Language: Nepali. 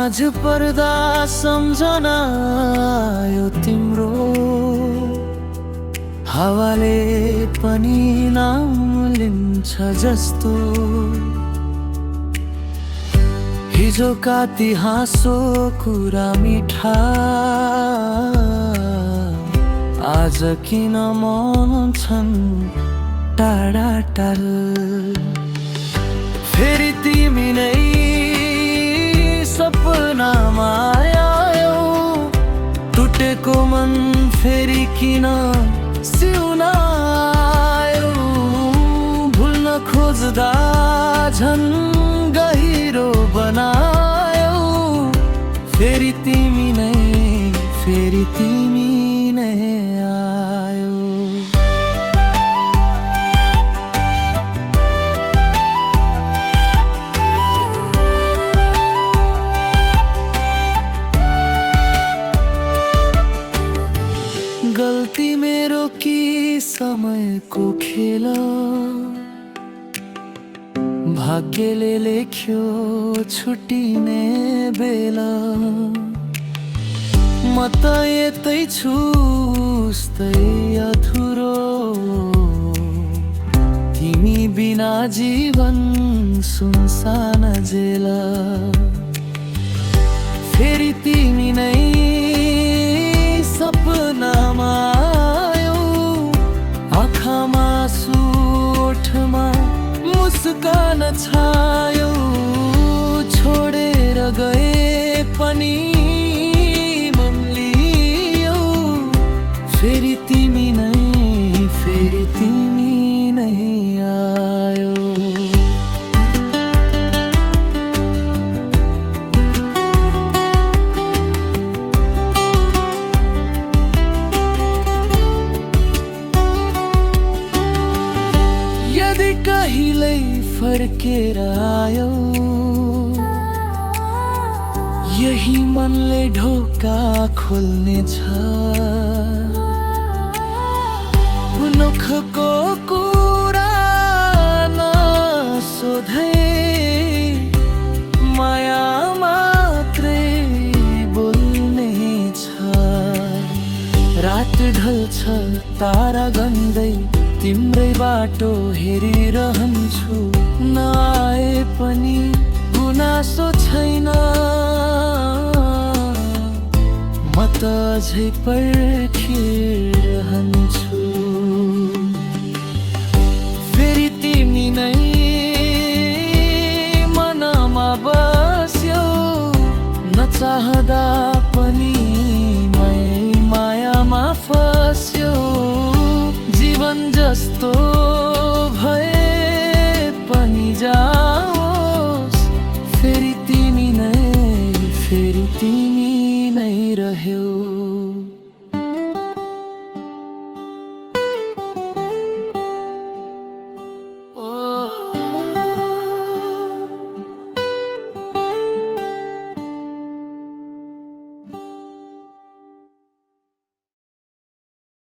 माझ पर्दा सम्झना यो तिम्रो हावाले पनि नाम लिन्छ जस्तो हिजोका ती हाँसो कुरा मिठा आज किन मन छन् टाढा टाढा फेरि तिमी नै सपनामा आयौ टुटेको मन फेरि किन सिउन आयो भुल्न खोज्दा झन् गहिरो बनायौ फेरि तिमी नै आयो गल्ती मेरो कि समयको खेल भाग्यले लेख्यो छुट्टिने बेला म त यतै छु उस्तै अधुरो तिमी बिना जीवन सुनसान जेला फेरि तिमी नै सपनामा आयौ आँखामा आँसु ओठमा मुस्कान छायो छोडेर गए पनि मन लियो फेरि तिमी नै आयो यदि कहिल्यै फर्केर आयो यही मनले ढोका खोल्नेछ मुखको कुरा नसोधै माया मात्रै बोल्नेछ रात ढल्छ तारा गन्दै तिम्रै बाटो हेरिरहन्छु नआए पनि गुनासो छैन म त अझै पर्खिरहेछु